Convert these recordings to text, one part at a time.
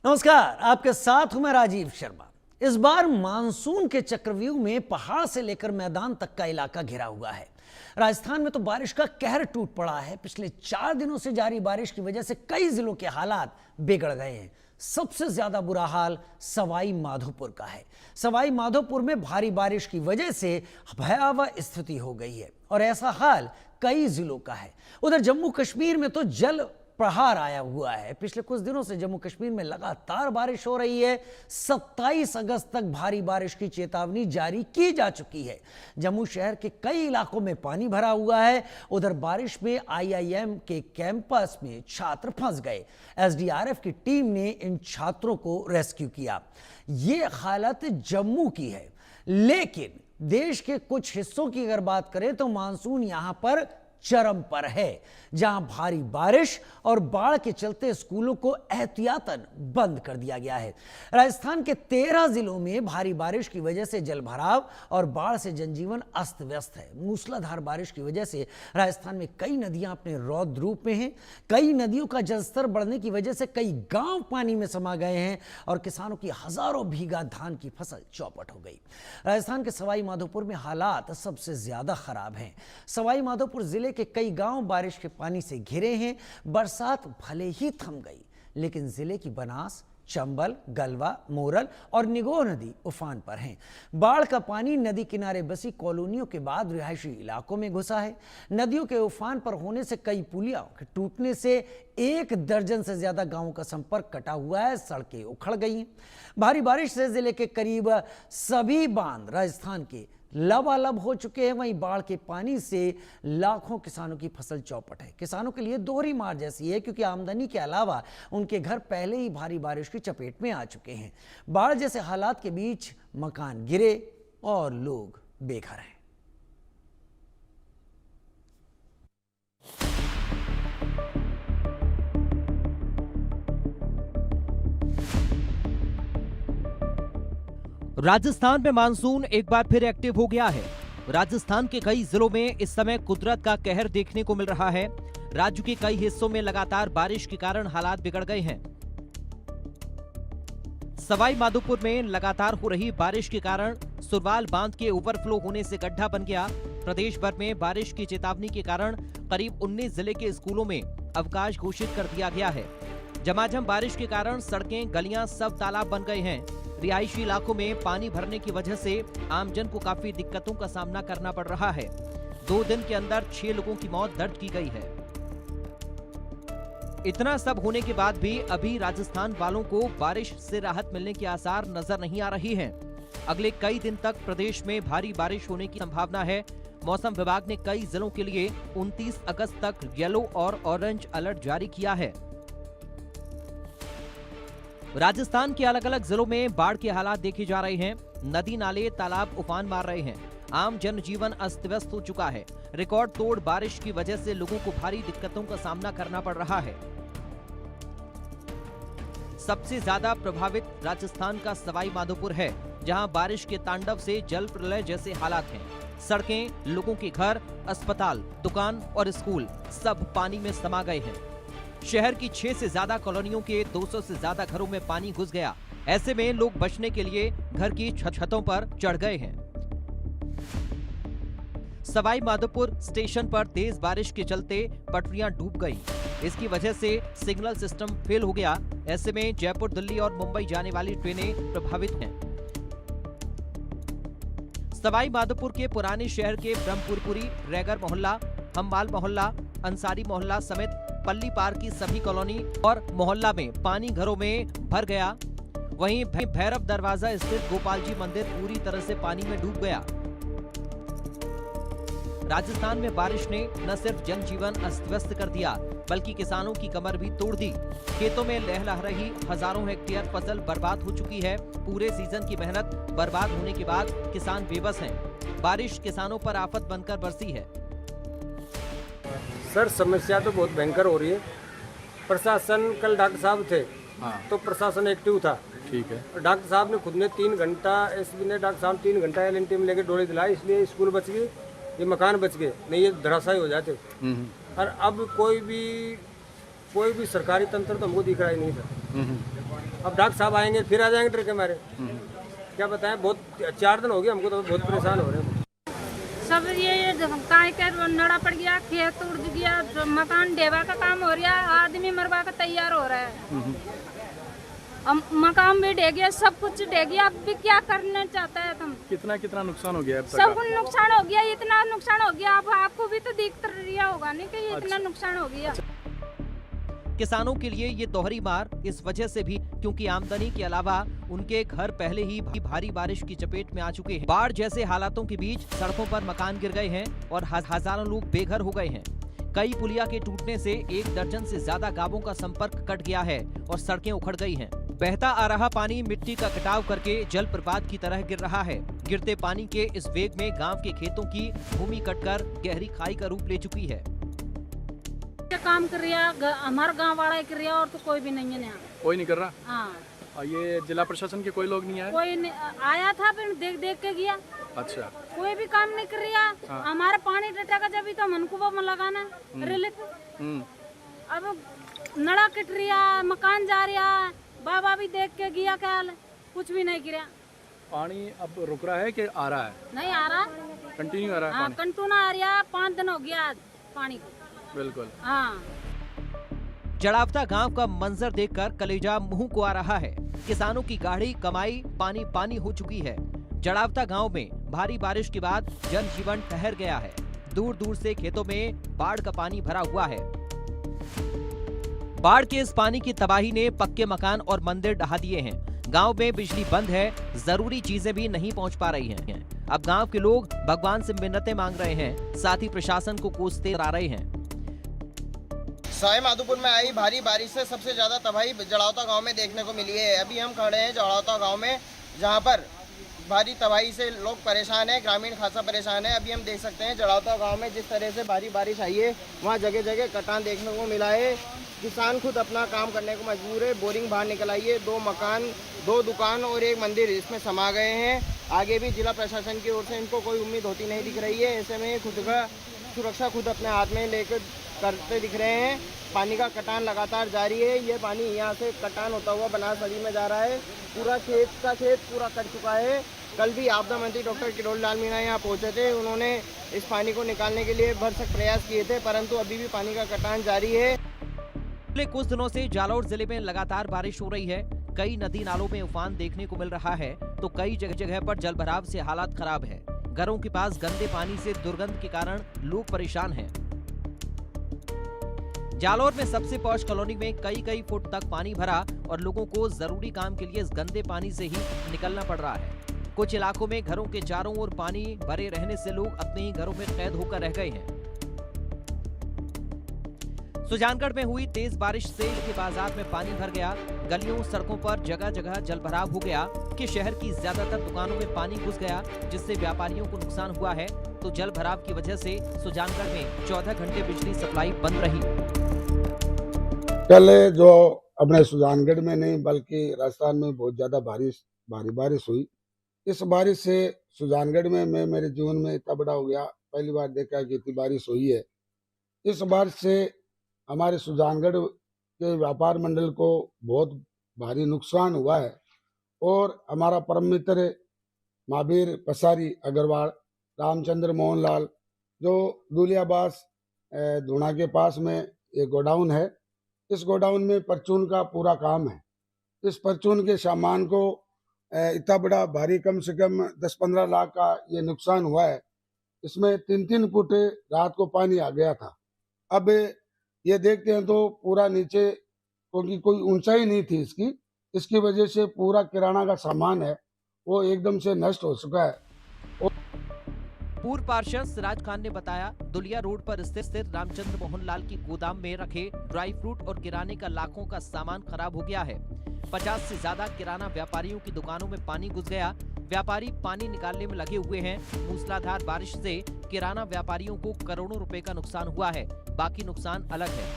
नमस्कार, आपके साथ हूं मैं राजीव शर्मा। इस बार मानसून के चक्रव्यूह में पहाड़ से लेकर मैदान तक का इलाका घिरा हुआ है। राजस्थान में तो बारिश का कहर टूट पड़ा है। पिछले 4 दिनों से जारी बारिश की वजह से कई जिलों के हालात बिगड़ गए हैं। सबसे ज्यादा बुरा हाल सवाई माधोपुर का है। सवाई माधोपुर में भारी बारिश की वजह से भयावह स्थिति हो गई है और ऐसा हाल कई जिलों का है। उधर जम्मू कश्मीर में तो जल प्रहार आया हुआ है। पिछले कुछ दिनों से जम्मू कश्मीर में लगातार बारिश हो रही है। 27 अगस्त तक भारी बारिश की चेतावनी जारी की जा चुकी है। जम्मू शहर के कई इलाकों में पानी भरा हुआ है। उधर बारिश में IIM के कैंपस में छात्र फंस गए। SDRF की टीम ने इन छात्रों को रेस्क्यू किया। ये हालत जम्मू की है, लेकिन देश के कुछ हिस्सों की अगर बात करें तो मानसून यहां पर चरम पर है, जहां भारी बारिश और बाढ़ के चलते स्कूलों को एहतियातन बंद कर दिया गया है। राजस्थान के 13 जिलों में भारी बारिश की वजह से जलभराव और बाढ़ से जनजीवन अस्त व्यस्त है। मूसलाधार बारिश की वजह से राजस्थान में कई नदियां अपने रौद्र रूप में हैं। कई नदियों का जलस्तर बढ़ने की वजह से कई गांव पानी में समा गए हैं और किसानों की हजारों बीघा धान की फसल चौपट हो गई। राजस्थान के सवाई माधोपुर में हालात सबसे ज्यादा खराब हैं। सवाई माधोपुर जिले के कई गांव बारिश के पानी से घिरे हैं। बरसात भले ही थम गई, लेकिन जिले की बनास, चंबल, गलवा, मोरल और निगोह नदी उफान पर हैं। बाढ़ का पानी नदी किनारे बसी कॉलोनियों के बाद रिहायशी इलाकों में घुसा है। नदियों के उफान पर होने से कई पुलियों के टूटने से 1 दर्जन से ज्यादा गांवों का संपर्क कटा हुआ है। सड़कें उखड़ गई हैं। भारी बारिश से जिले के करीब सभी बांध राजस्थान के लबालब हो चुके हैं। वहीं बाढ़ के पानी से लाखों किसानों की फसल चौपट है। किसानों के लिए दोहरी मार जैसी है, क्योंकि आमदनी के अलावा उनके घर पहले ही भारी बारिश की चपेट में आ चुके हैं। बाढ़ जैसे हालात के बीच मकान गिरे और लोग बेघर हैं। राजस्थान में मानसून एक बार फिर एक्टिव हो गया है। राजस्थान के कई जिलों में इस समय कुदरत का कहर देखने को मिल रहा है। राज्य के कई हिस्सों में लगातार बारिश के कारण हालात बिगड़ गए हैं। सवाई माधोपुर में लगातार हो रही बारिश के कारण सुरवाल बांध के ओवरफ्लो होने से गड्ढा बन गया। प्रदेश भर में बारिश की चेतावनी के कारण करीब 19 जिले के स्कूलों में अवकाश घोषित कर दिया गया है। झमाझम बारिश के कारण सड़कें, गलियां सब तालाब बन गए हैं। रिहायशी इलाकों में पानी भरने की वजह से आमजन को काफी दिक्कतों का सामना करना पड़ रहा है। 2 दिन के अंदर 6 लोगों की मौत दर्ज की गई है। इतना सब होने के बाद भी अभी राजस्थान वालों को बारिश से राहत मिलने के आसार नजर नहीं आ रही हैं। अगले कई दिन तक प्रदेश में भारी बारिश होने की संभावना है। मौसम विभाग ने कई जिलों के लिए 29 अगस्त तक येलो और ऑरेंज अलर्ट जारी किया है। राजस्थान के अलग अलग जिलों में बाढ़ के हालात देखे जा रहे हैं। नदी नाले तालाब उफान मार रहे हैं। आम जनजीवन अस्त व्यस्त हो चुका है। रिकॉर्ड तोड़ बारिश की वजह से लोगों को भारी दिक्कतों का सामना करना पड़ रहा है। सबसे ज्यादा प्रभावित राजस्थान का सवाई माधोपुर है, जहां बारिश के तांडव से जल प्रलय जैसे हालात हैं। सड़कें, लोगों के घर, अस्पताल, दुकान और स्कूल सब पानी में समा गए हैं। शहर की 6 से ज्यादा कॉलोनियों के 200 से ज्यादा घरों में पानी घुस गया। ऐसे में लोग बचने के लिए घर की छतों पर चढ़ गए हैं। सवाई माधोपुर स्टेशन पर तेज बारिश के चलते पटरियां डूब गई। इसकी वजह से सिग्नल सिस्टम फेल हो गया। ऐसे में जयपुर, दिल्ली और मुंबई जाने वाली ट्रेनें प्रभावित हैं। सवाई माधोपुर के पुराने शहर के ब्रह्मपुरपुरी, रैगर मोहल्ला, हम्माल मोहल्ला, अंसारी मोहल्ला समेत पल्ली पार की सभी कॉलोनी और मोहल्ला में पानी घरों में भर गया। वहीं भैरव दरवाजा स्थित गोपाल जी मंदिर पूरी तरह से पानी में डूब गया। राजस्थान में बारिश ने न सिर्फ जनजीवन अस्त व्यस्त कर दिया, बल्कि किसानों की कमर भी तोड़ दी। खेतों में लहलहा रही हजारों हेक्टेयर फसल बर्बाद हो चुकी है। पूरे सीजन की मेहनत बर्बाद होने के बाद किसान बेबस हैं। बारिश किसानों पर आफत बनकर बरसी है। सर, समस्या तो बहुत भयंकर हो रही है। प्रशासन, कल डॉक्टर साहब थे, तो प्रशासन एक्टिव था। ठीक है। डॉक्टर साहब ने खुद ने 3 घंटा, एसपी ने डॉक्टर साहब 3 घंटा LNT में लेके डोले दिलाए, इसलिए स्कूल बच गए, ये मकान बच गए, नहीं ये धराशायी हो जाते। और अब कोई भी सरकारी तंत्र तो हमको दिख रहा ही नहीं था। अब डॉक्टर साहब आएंगे फिर आ जाएंगे ट्रक हमारे। क्या बताएं, बहुत 4 दिन हो गए हमको तो बहुत परेशान हो रहे हैं। सब ये काय कर नड़ा पड़ गया, खेत उड़ गया, मकान ढेवा का काम हो रहा है, आदमी मरवा का तैयार हो रहा है। अब मकान भी ढह गया, सब कुछ ढह गया। अब भी क्या करना चाहता है तुम? कितना नुकसान हो गया अब तक? सब कुछ नुकसान हो गया, इतना नुकसान हो गया। अब आपको भी तो दिख रहा होगा नहीं कि ये इतना नुकसान हो गया। किसानों के लिए ये दोहरी मार इस वजह से भी क्योंकि आमदनी के अलावा उनके घर पहले ही भारी बारिश की चपेट में आ चुके हैं। बाढ़ जैसे हालातों के बीच सड़कों पर मकान गिर गए हैं और हजारों लोग बेघर हो गए हैं। कई पुलिया के टूटने से 1 दर्जन से ज्यादा गांवों का संपर्क कट गया है और सड़कें उखड़ गई हैं। बहता आ रहा पानी मिट्टी का कटाव करके जल प्रपात की तरह गिर रहा है। गिरते पानी के इस वेग में गांव के खेतों की भूमि कटकर गहरी खाई का रूप ले चुकी है। काम कर रहा हमारा गांव वाला कर रहा और तो कोई भी नहीं है यहाँ। कोई नहीं कर रहा? हाँ। और ये जिला प्रशासन के कोई लोग नहीं आए? कोई नहीं आया था, फिर देख देख के गया। अच्छा। कोई भी काम नहीं कर रहा। हाँ। हमारा पानी टटेगा जब भी तो मनकुबा में लगाना रिलिफ। अब नड़ा कट रहा, मकान जा रहा, बाबा भी देख के गया, क्या कुछ भी नहीं गिरा। पानी अब रुक रहा है कि आ रहा है? नहीं आ रहा, कंटिन्यू आ रहा है? हाँ कंटिन्यू आ रहा। 5 दिन हो गया आज पानी को। बिल्कुल। हाँ। जड़ावता गांव का मंजर देखकर कलेजा मुंह को आ रहा है। किसानों की गाढ़ी कमाई पानी पानी हो चुकी है। जड़ावता गांव में भारी बारिश के बाद जनजीवन ठहर गया है। दूर दूर से खेतों में बाढ़ का पानी भरा हुआ है। बाढ़ के इस पानी की तबाही ने पक्के मकान और मंदिर ढहा दिए हैं। गांव में बिजली बंद है, जरूरी चीजें भी नहीं पहुंच पा रही हैं। अब गांव के लोग भगवान से मिन्नतें मांग रहे हैं, साथ ही प्रशासन को कोसते आ रहे हैं। सवाई माधोपुर में आई भारी बारिश से सबसे ज्यादा तबाही जड़ावता गांव में देखने को मिली है। अभी हम खड़े हैं जड़ावता गांव में, जहां पर भारी तबाही से लोग परेशान हैं, ग्रामीण खासा परेशान है। अभी हम देख सकते हैं जड़ावता गांव में जिस तरह से भारी बारिश आई है, वहां जगह जगह कटान देखने को मिला है। किसान खुद अपना काम करने को मजबूर है। बोरिंग बाहर निकल आई है। 2 मकान, 2 दुकान और 1 मंदिर इसमें समा गए हैं। आगे भी जिला प्रशासन की ओर से इनको कोई उम्मीद होती नहीं दिख रही है। ऐसे में खुद का सुरक्षा खुद अपने हाथ में लेकर करते दिख रहे हैं। पानी का कटान लगातार जारी है। ये पानी यहाँ से कटान होता हुआ बनास नदी में जा रहा है। पूरा खेत पूरा कट चुका है। कल भी आपदा मंत्री डॉक्टर किरोड़ी लाल मीणा यहाँ पहुँचे थे। उन्होंने इस पानी को निकालने के लिए भरसक प्रयास किए थे, परंतु अभी भी पानी का कटान जारी है। पिछले कुछ दिनों से जालौर जिले में लगातार बारिश हो रही है। कई नदी नालों में उफान देखने को मिल रहा है तो कई जगह पर जलभराव से हालात खराब है। घरों के पास गंदे पानी से दुर्गंध के कारण लोग परेशान हैं। जालौर में सबसे पॉश कॉलोनी में कई फुट तक पानी भरा और लोगों को जरूरी काम के लिए इस गंदे पानी से ही निकलना पड़ रहा है। कुछ इलाकों में घरों के चारों ओर पानी भरे रहने से लोग अपने ही घरों में कैद होकर रह गए हैं। सुजानगढ़ में हुई तेज बारिश से के बाजार में पानी भर गया। गलियों सड़कों पर जगह जगह जलभराव हो गया कि शहर की ज्यादातर दुकानों में पानी घुस गया, जिससे व्यापारियों को नुकसान हुआ है। तो जल भराव की वजह से सुजानगढ़ में 14 घंटे बिजली सप्लाई बंद रही। कल जो अपने सुजानगढ़ में नहीं बल्कि राजस्थान में बहुत ज्यादा भारी बारिश हुई। इस बारिश से सुजानगढ़ में मैं मेरे जीवन में इतना बड़ा हो गया, पहली बार देखा कि इतनी बारिश हुई है। इस बारिश से हमारे सुजानगढ़ के व्यापार मंडल को बहुत भारी नुकसान हुआ है और हमारा परम मित्र महावीर पसारी अग्रवाल, रामचंद्र मोहनलाल, जो दूलियाबास धुना के पास में एक गोडाउन है, इस गोडाउन में परचून का पूरा काम है। इस परचून के सामान को इतना बड़ा भारी कम से कम 10-15 लाख का ये नुकसान हुआ है। इसमें 3-3 फुट रात को पानी आ गया था। अब ये देखते हैं तो पूरा नीचे, क्योंकि कोई ऊंचाई नहीं थी इसकी वजह से पूरा किराना का सामान है वो एकदम से नष्ट हो चुका है। पूर्व पार्षद सिराज खान ने बताया, दुलिया रोड पर स्थित रामचंद्र मोहनलाल की गोदाम में रखे ड्राई फ्रूट और किराने का लाखों का सामान खराब हो गया है। 50 से ज्यादा किराना व्यापारियों की दुकानों में पानी घुस गया। व्यापारी पानी निकालने में लगे हुए हैं। मूसलाधार बारिश से किराना व्यापारियों को करोड़ों रुपए का नुकसान हुआ है, बाकी नुकसान अलग है।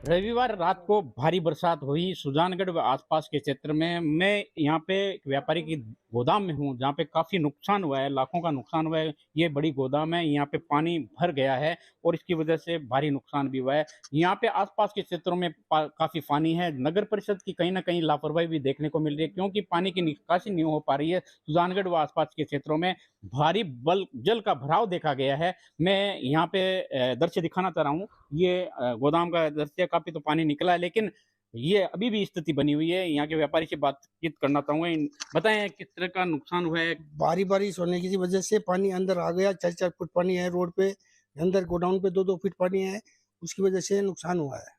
रविवार रात को भारी बरसात हुई सुजानगढ़ व आसपास के क्षेत्र में। मैं यहाँ पे व्यापारी की गोदाम में हूँ जहाँ पे काफ़ी नुकसान हुआ है, लाखों का नुकसान हुआ है। ये बड़ी गोदाम है, यहाँ पे पानी भर गया है और इसकी वजह से भारी नुकसान भी हुआ है। यहाँ पे आसपास के क्षेत्रों में काफ़ी पानी है। नगर परिषद की कहीं ना कहीं लापरवाही भी देखने को मिल रही है, क्योंकि पानी की निकासी नहीं हो पा रही है। सुजानगढ़ व आसपास के क्षेत्रों में भारी जल का भराव देखा गया है। मैं यहाँ पे दृश्य दिखाना चाह रहा हूँ, ये गोदाम का दृश्य। काफ़ी तो पानी निकला है, लेकिन ये अभी भी स्थिति बनी हुई है। यहाँ के व्यापारी से बातचीत करना चाहूंगा। बताएं किस तरह का नुकसान हुआ है। भारी बारिश होने की वजह से पानी अंदर आ गया। 4-4 फुट पानी है रोड पे, अंदर गोडाउन पे 2-2 फीट पानी है। उसकी वजह से नुकसान हुआ है।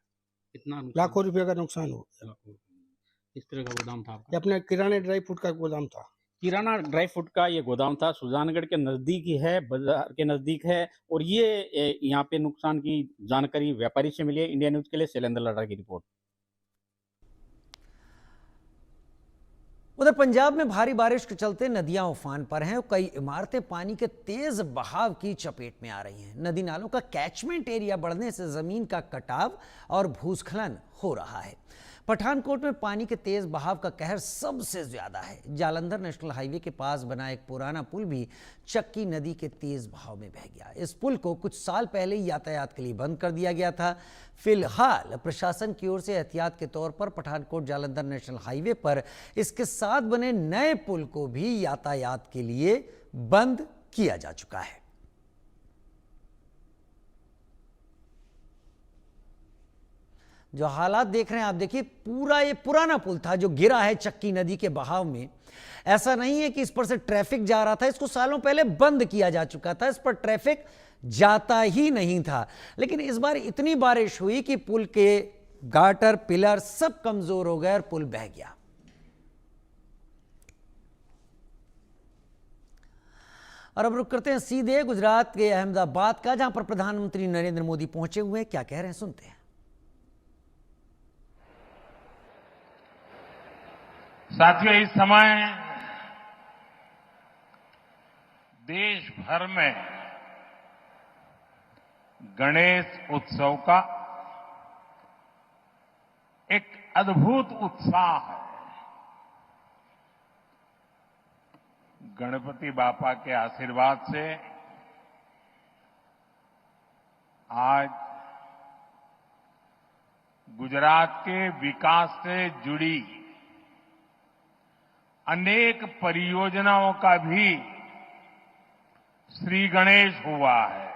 कितना लाखों रुपए का नुकसान हो गया। किस तरह का गोदाम था आपका? ये अपने किराने ड्राई फ्रूट का गोदाम था। किराना ड्राई फ्रूट का ये गोदाम था, सुजानगढ़ के नजदीक ही है, बाजार के नजदीक है। और ये यहाँ पे नुकसान की जानकारी व्यापारी से मिली है। इंडिया न्यूज के लिए शैलेंद्र लड़ा की रिपोर्ट। उधर पंजाब में भारी बारिश के चलते नदियां उफान पर हैं और कई इमारतें पानी के तेज बहाव की चपेट में आ रही हैं। नदी नालों का कैचमेंट एरिया बढ़ने से जमीन का कटाव और भूस्खलन हो रहा है। पठानकोट में पानी के तेज बहाव का कहर सबसे ज्यादा है। जालंधर नेशनल हाईवे के पास बना एक पुराना पुल भी चक्की नदी के तेज बहाव में बह गया। इस पुल को कुछ साल पहले ही यातायात के लिए बंद कर दिया गया था। फिलहाल प्रशासन की ओर से एहतियात के तौर पर पठानकोट जालंधर नेशनल हाईवे पर इसके साथ बने नए पुल को भी यातायात के लिए बंद किया जा चुका है। जो हालात देख रहे हैं आप, देखिए पूरा ये पुराना पुल था जो गिरा है चक्की नदी के बहाव में। ऐसा नहीं है कि इस पर से ट्रैफिक जा रहा था, इसको सालों पहले बंद किया जा चुका था, इस पर ट्रैफिक जाता ही नहीं था। लेकिन इस बार इतनी बारिश हुई कि पुल के गाटर पिलर सब कमजोर हो गए और पुल बह गया। और अब रुक करते हैं सीधे गुजरात के अहमदाबाद का, जहां पर प्रधानमंत्री नरेंद्र मोदी पहुंचे हुए हैं। क्या कह रहे हैं सुनते हैं। साथियों, इस समय देश भर में गणेश उत्सव का एक अद्भुत उत्साह है। गणपति बापा के आशीर्वाद से आज गुजरात के विकास से जुड़ी अनेक परियोजनाओं का भी श्री गणेश हुआ है।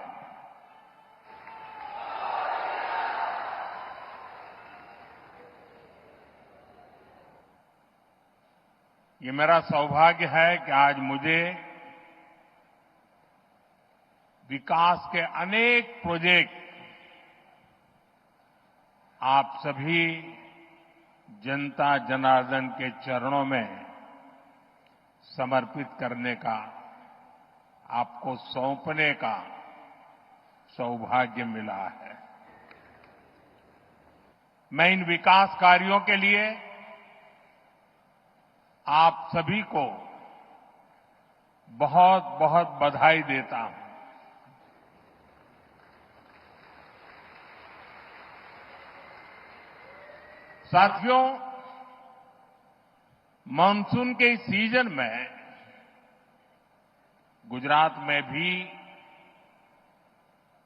ये मेरा सौभाग्य है कि आज मुझे विकास के अनेक प्रोजेक्ट आप सभी जनता जनार्दन के चरणों में समर्पित करने का, आपको सौंपने का सौभाग्य मिला है। मैं इन विकास कार्यों के लिए आप सभी को बहुत बहुत बधाई देता हूं। साथियों, मानसून के इस सीजन में गुजरात में भी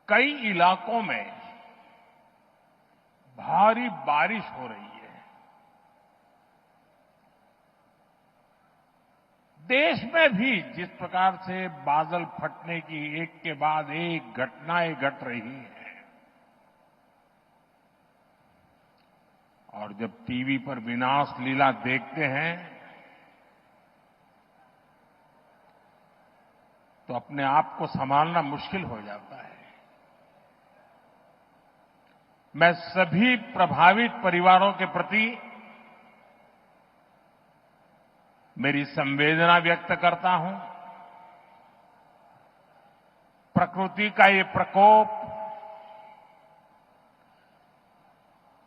कई इलाकों में भारी बारिश हो रही है। देश में भी जिस प्रकार से बादल फटने की एक के बाद एक घटनाएं घट रही हैं, और जब टीवी पर विनाश लीला देखते हैं तो अपने आप को संभालना मुश्किल हो जाता है। मैं सभी प्रभावित परिवारों के प्रति मेरी संवेदना व्यक्त करता हूं। प्रकृति का ये प्रकोप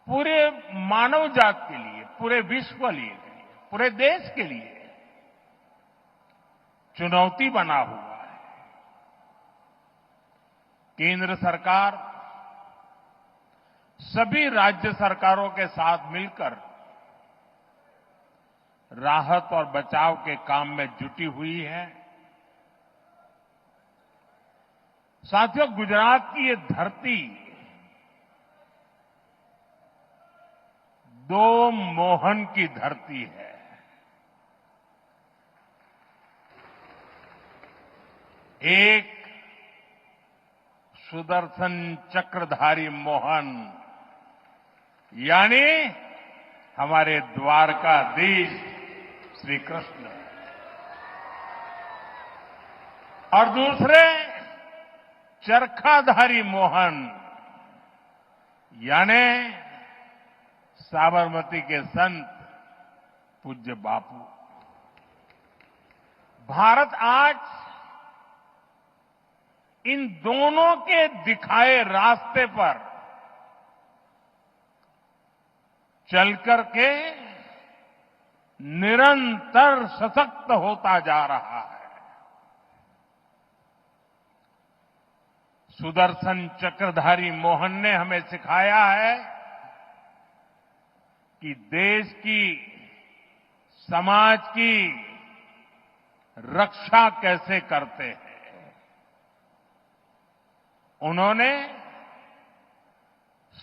पूरे मानव जात के लिए, पूरे विश्व के लिए, पूरे देश के लिए चुनौती बना हुआ है। केंद्र सरकार सभी राज्य सरकारों के साथ मिलकर राहत और बचाव के काम में जुटी हुई है। साथियों, गुजरात की ये धरती दो मोहन की धरती है। एक सुदर्शन चक्रधारी मोहन यानी हमारे द्वारकाधीश श्री कृष्ण, और दूसरे चरखाधारी मोहन यानी साबरमती के संत पूज्य बापू। भारत आज इन दोनों के दिखाए रास्ते पर चलकर के निरंतर सशक्त होता जा रहा है। सुदर्शन चक्रधारी मोहन ने हमें सिखाया है कि देश की, समाज की रक्षा कैसे करते हैं। उन्होंने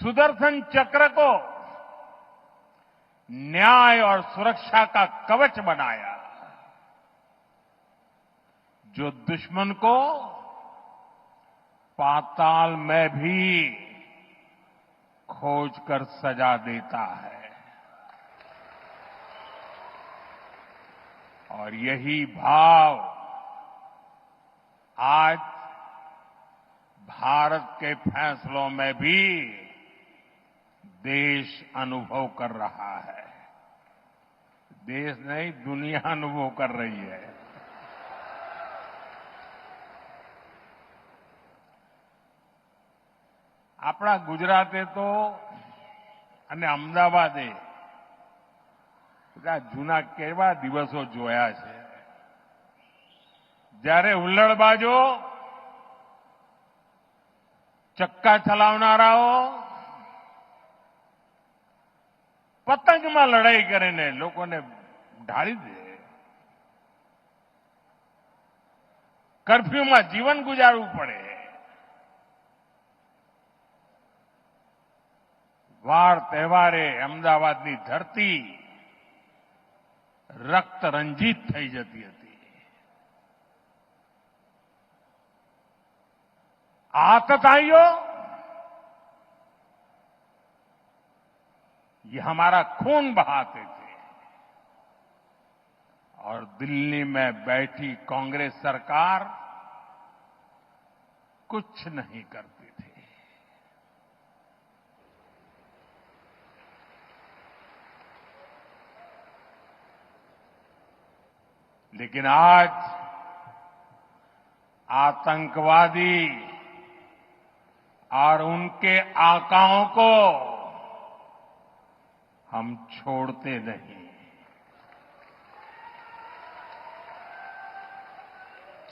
सुदर्शन चक्र को न्याय और सुरक्षा का कवच बनाया, जो दुश्मन को पाताल में भी खोज कर सजा देता है। और यही भाव आज भारत के फैसलों में भी देश अनुभव कर रहा है। देश नहीं, दुनिया अनुभव कर रही है। આપણા ગુજરાતે તો અને અમદાવાદે જૂના કેવા દિવસો જોયા છે, જ્યારે હુલ્લડબાજો, ચક્કા ચલાવનારાઓ પતંગમાં લડાઈ કરીને લોકોને ઢાળી દે, કર્ફ્યુમાં જીવન ગુજારવું પડે, વાર તહેવારે અમદાવાદની ધરતી રક્ત રંજીત થઈ જતી હતી। आतताइयों, ये हमारा खून बहाते थे और दिल्ली में बैठी कांग्रेस सरकार कुछ नहीं करती थी। लेकिन आज आतंकवादी और उनके आकाओं को हम छोड़ते नहीं।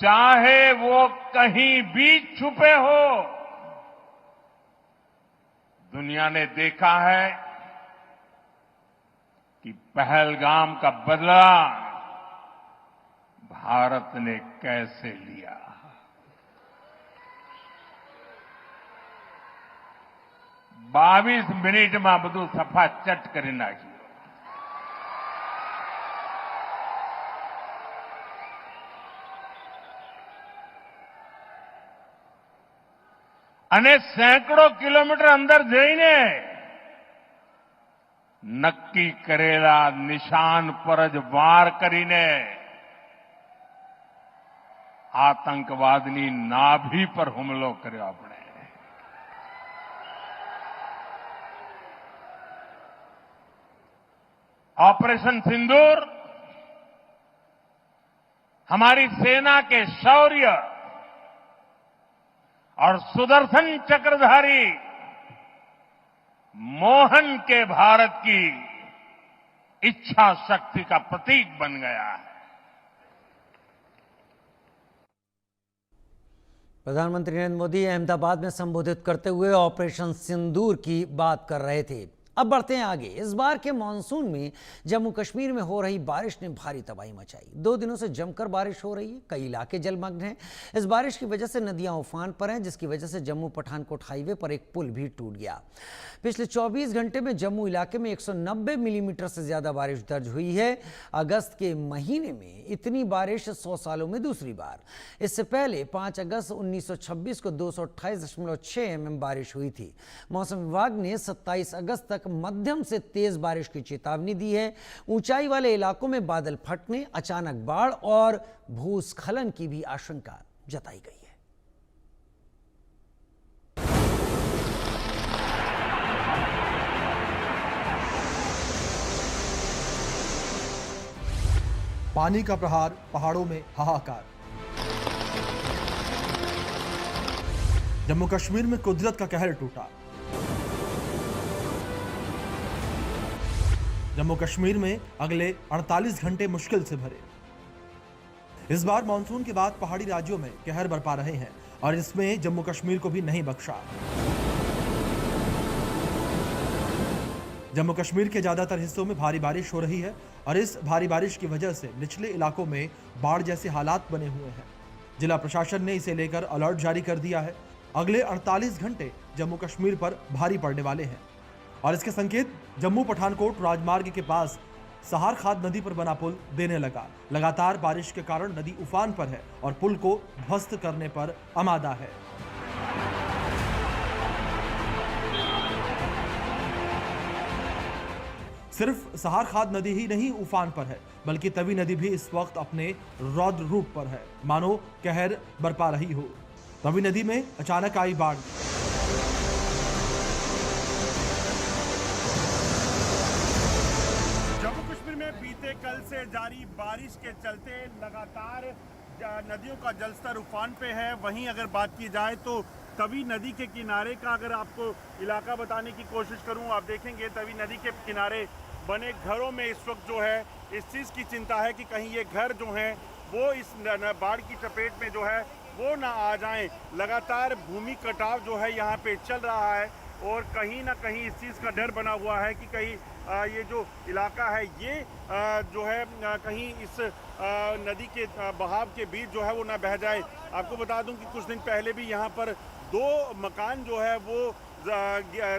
चाहे वो कहीं भी छुपे हो, दुनिया ने देखा है कि पहलगाम का बदला भारत ने कैसे लिया। बावीस मिनिट में બધું સફા ચટ કરી નાખ્યું। અને સેંકડો કિલોમીટર અંદર જઈને નક્કી કરેલા નિશાન પર જ વાર કરીને આતંકવાદની નાભી પર હુમલો કર્યો આપણે। ऑपरेशन सिंदूर हमारी सेना के शौर्य और सुदर्शन चक्रधारी मोहन के भारत की इच्छा शक्ति का प्रतीक बन गया है। प्रधानमंत्री नरेंद्र मोदी अहमदाबाद में संबोधित करते हुए ऑपरेशन सिंदूर की बात कर रहे थे। अब बढ़ते हैं आगे। इस बार के मानसून में जम्मू कश्मीर में हो रही बारिश ने भारी तबाही मचाई। 2 दिनों से जमकर बारिश हो रही है, कई इलाके जलमग्न हैं। इस बारिश की वजह से नदियां उफान पर हैं, जिसकी वजह से जम्मू पठानकोट हाईवे पर एक पुल भी टूट गया। पिछले 24 घंटे में जम्मू इलाके में 190 मिलीमीटर से ज्यादा बारिश दर्ज हुई है। अगस्त के महीने में इतनी बारिश 100 सालों में दूसरी बार। इससे पहले 5 अगस्त 1926 को 228.6 mm बारिश हुई थी। मौसम विभाग ने 27 अगस्त तक मध्यम से तेज बारिश की चेतावनी दी है। ऊंचाई वाले इलाकों में बादल फटने, अचानक बाढ़ और भूस्खलन की भी आशंका जताई गई है। पानी का प्रहार, पहाड़ों में हाहाकार। जम्मू कश्मीर में कुदरत का कहर टूटा। जम्मू कश्मीर में अगले 48 घंटे मुश्किल से भरे। इस बार मानसून के बाद पहाड़ी राज्यों में कहर बरपा रहे हैं और इसमें जम्मू कश्मीर को भी नहीं बख्शा। जम्मू कश्मीर के ज्यादातर हिस्सों में भारी बारिश हो रही है और इस भारी बारिश की वजह से निचले इलाकों में बाढ़ जैसे हालात बने हुए हैं। जिला प्रशासन ने इसे लेकर अलर्ट जारी कर दिया है। अगले 48 घंटे जम्मू कश्मीर पर भारी पड़ने वाले हैं और इसके संकेत जम्मू पठानकोट राजमार्ग के पास सहार खाद नदी पर बना पुल देने लगा। लगातार बारिश के कारण नदी उफान पर है और पुल को ध्वस्त करने पर आमादा है। सिर्फ सहार खाद नदी ही नहीं उफान पर है, बल्कि तवी नदी भी इस वक्त अपने रौद्र रूप पर है, मानो कहर बरपा रही हो। तवी नदी में अचानक आई बाढ़। जम्मू कश्मीर में बीते कल से जारी बारिश के चलते लगातार नदियों का जलस्तर उफान पे है। वहीं अगर बात की जाए तो तवी नदी के किनारे का अगर आपको इलाका बताने की कोशिश करूं, आप देखेंगे तवी नदी के किनारे बने घरों में इस वक्त जो है इस चीज़ की चिंता है कि कहीं ये घर जो हैं वो इस बाढ़ की चपेट में जो है वो ना आ जाएं। लगातार भूमि कटाव जो है यहाँ पे चल रहा है और कहीं ना कहीं इस चीज़ का डर बना हुआ है कि कहीं ये जो इलाका है ये जो है कहीं इस नदी के बहाव के बीच जो है वो ना बह जाए। आपको बता दूं कि कुछ दिन पहले भी यहाँ पर 2 मकान जो है वो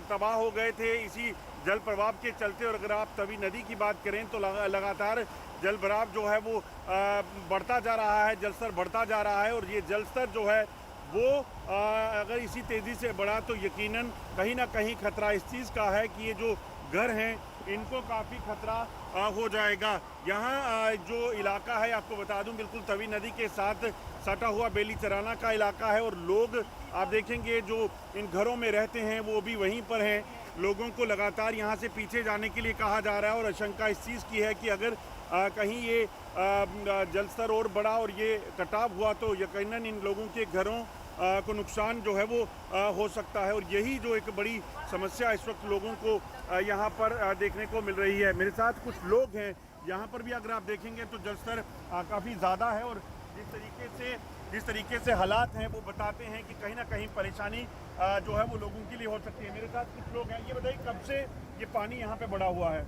तबाह हो गए थे इसी जल प्रवाह के चलते। और अगर आप तवी नदी की बात करें तो लगातार जल भराव जो है वो बढ़ता जा रहा है, जलस्तर बढ़ता जा रहा है और ये जलस्तर जो है वो अगर इसी तेज़ी से बढ़ा तो यकीनन कहीं ना कहीं खतरा इस चीज़ का है कि ये जो घर हैं इनको काफ़ी खतरा हो जाएगा। यहाँ जो इलाका है आपको बता दूं बिल्कुल तवी नदी के साथ सटा हुआ बेली चराना का इलाका है और लोग आप देखेंगे जो इन घरों में रहते हैं वो भी वहीं पर हैं। लोगों को लगातार यहाँ से पीछे जाने के लिए कहा जा रहा है और आशंका इस चीज़ की है कि अगर कहीं ये जलस्तर और बढ़ा और ये कटाव हुआ तो यकीनन इन लोगों के घरों को नुकसान जो है वो हो सकता है। और यही जो एक बड़ी समस्या इस वक्त लोगों को यहाँ पर देखने को मिल रही है। मेरे साथ कुछ लोग हैं यहाँ पर भी, अगर आप देखेंगे तो जलस्तर काफ़ी ज़्यादा है और जिस तरीके से हालात हैं वो बताते हैं कि कहीं ना कहीं परेशानी जो है वो लोगों के लिए हो सकती है। मेरे साथ कुछ लोग हैं, ये बताइए कब से ये पानी यहाँ पे बढ़ा हुआ है?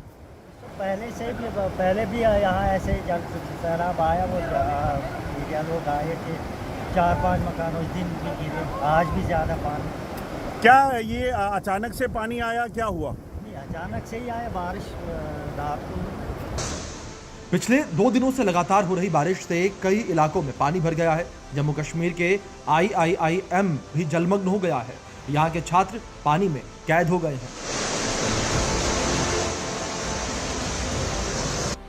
पहले भी यहाँ ऐसे जल सैलाब आया, वो लोग आए थे, 4-5 मकान उस दिन भी गिरे, आज भी ज़्यादा पानी। क्या ये अचानक से पानी आया, क्या हुआ? नहीं, अचानक से ही आया, बारिश रात को। पिछले 2 दिनों से लगातार हो रही बारिश से कई इलाकों में पानी भर गया है। जम्मू कश्मीर के IIIM भी जलमग्न हो गया है। यहाँ के छात्र पानी में कैद हो गए हैं,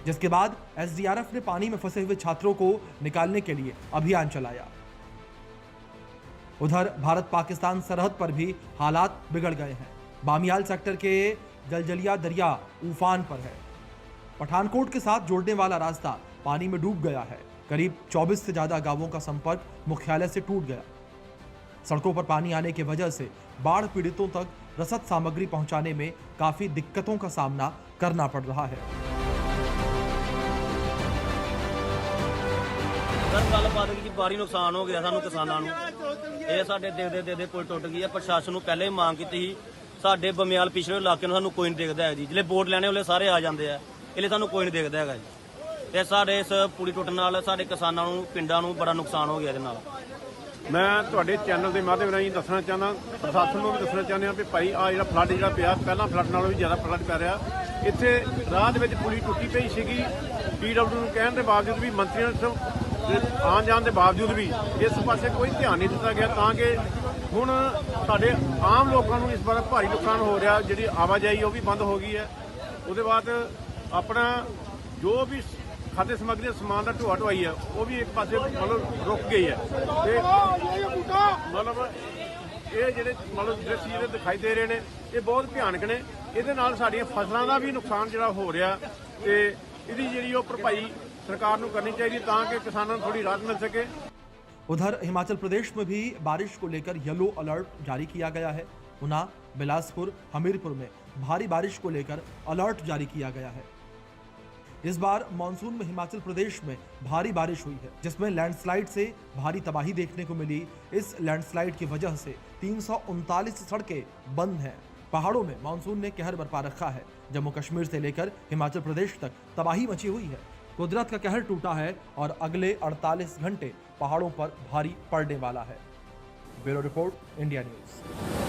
जिसके बाद SDRF ने पानी में फंसे हुए छात्रों को निकालने के लिए अभियान चलाया। उधर भारत पाकिस्तान सरहद पर भी हालात बिगड़ गए हैं। बामियाल सेक्टर के जलजलिया दरिया उफान पर है। पठानकोट के साथ जोड़ने वाला रास्ता पानी में डूब गया है। करीब 24 से ज्यादा गांवों का संपर्क मुख्यालय से टूट गया। सड़कों पर पानी आने की वजह से बाढ़ पीड़ितों तक रसद सामग्री पहुंचाने में काफी दिक्कतों का सामना करना पड़ रहा है। भारी नुकसान हो गया सानू किसानां नूं। ਇਹ ਸਾਡੇ ਦੇਖਦੇ ਪੁਲ ਟੁੱਟ ਗਈ ਹੈ। ਪ੍ਰਸ਼ਾਸਨ ਨੂੰ ਪਹਿਲੇ ਮੰਗ ਕੀਤੀ ਸੀ, ਸਾਡੇ ਬਮਿਆਲ ਪਿਛਲੇ ਇਲਾਕੇ ਨੂੰ ਸਾਨੂੰ ਕੋਈ ਨਹੀਂ ਦੇਖਦਾ ਹੈ ਜੀ। ਜਿਹੜੇ ਵੋਟ ਲੈਣੇ ਵਾਲੇ ਸਾਰੇ ਆ ਜਾਂਦੇ ਆ, ਇਹਲੇ ਸਾਨੂੰ ਕੋਈ ਨਹੀਂ ਦੇਖਦਾ ਹੈਗਾ ਜੀ। ਤੇ ਸਾਡੇ ਇਸ ਪੁਲੀ ਟੁੱਟਣ ਨਾਲ ਸਾਡੇ ਕਿਸਾਨਾਂ ਨੂੰ, ਪਿੰਡਾਂ ਨੂੰ ਬੜਾ ਨੁਕਸਾਨ ਹੋ ਗਿਆ ਇਹਦੇ ਨਾਲ। ਮੈਂ ਤੁਹਾਡੇ ਚੈਨਲ ਦੇ ਮਾਧਿਅਮ ਰਾਹੀਂ ਦੱਸਣਾ ਚਾਹੁੰਦਾ, ਪ੍ਰਸ਼ਾਸਨ ਨੂੰ ਵੀ ਦੱਸਣਾ ਚਾਹੁੰਦੇ ਹਾਂ ਵੀ ਭਾਈ ਆ ਜਿਹੜਾ ਫਲੱਡ ਜਿਹੜਾ ਪਿਆ, ਪਹਿਲਾਂ ਫਲੱਡ ਨਾਲੋਂ ਵੀ ਜ਼ਿਆਦਾ ਫਲੱਡ ਪੈ ਰਿਹਾ। ਇੱਥੇ ਰਾਹ ਦੇ ਵਿੱਚ ਪੁਲੀ ਟੁੱਟੀ ਪਈ ਸੀਗੀ, PW ਨੂੰ ਕਹਿਣ ਦੇ ਬਾਵਜੂਦ ਵੀ, ਮੰਤਰੀਆਂ ਨੂੰ ਆਉਣ ਜਾਣ ਦੇ ਬਾਵਜੂਦ ਵੀ ਇਸ ਪਾਸੇ ਕੋਈ ਧਿਆਨ ਨਹੀਂ ਦਿੱਤਾ ਗਿਆ, ਤਾਂ ਕਿ ਹੁਣ ਸਾਡੇ ਆਮ ਲੋਕਾਂ ਨੂੰ ਇਸ ਵਾਰ ਭਾਰੀ ਨੁਕਸਾਨ ਹੋ ਰਿਹਾ। ਜਿਹੜੀ ਆਵਾਜਾਈ ਉਹ ਵੀ ਬੰਦ ਹੋ ਗਈ ਹੈ। ਉਹਦੇ ਬਾਅਦ ਆਪਣਾ ਜੋ ਵੀ ਖਾद्य ਸਮੱਗਰੀ ਸਮਾਨ ਦਾ ਢੋਆ ਢੁਆਈ ਹੈ ਉਹ ਵੀ ਇੱਕ ਪਾਸੇ ਮਤਲਬ ਰੁਕ ਗਈ ਹੈ। ਤੇ ਮਤਲਬ ਇਹ ਜਿਹੜੇ ਮਤਲਬ ਦ੍ਰਿਸ਼ ਜਿਹੜੇ ਦਿਖਾਈ ਦੇ ਰਹੇ ਨੇ ਇਹ ਬਹੁਤ ਭਿਆਨਕ ਨੇ। ਇਹਦੇ ਨਾਲ ਸਾਡੀਆਂ ਫਸਲਾਂ ਦਾ ਵੀ ਨੁਕਸਾਨ ਜਿਹੜਾ ਹੋ ਰਿਹਾ, ਤੇ ਇਹਦੀ ਜਿਹੜੀ ਉਹ ਭਰਪਾਈ सरकार को करनी चाहिए ताकि किसानों को थोड़ी राहत मिल सके। उधर हिमाचल प्रदेश में भी बारिश को लेकर येलो अलर्ट जारी किया गया है। ऊना, बिलासपुर, हमीरपुर में भारी बारिश को लेकर अलर्ट जारी किया गया है। इस बार मानसून में हिमाचल प्रदेश में भारी बारिश हुई है, जिसमें लैंडस्लाइड से भारी तबाही देखने को मिली। इस लैंडस्लाइड की वजह से 339 सड़कें बंद हैं। पहाड़ों में मानसून ने कहर बरपा रखा है। जम्मू कश्मीर से लेकर हिमाचल प्रदेश तक तबाही मची हुई है। कुदरत का कहर टूटा है और अगले 48 घंटे पहाड़ों पर भारी पड़ने वाला है। Bureau report, India news.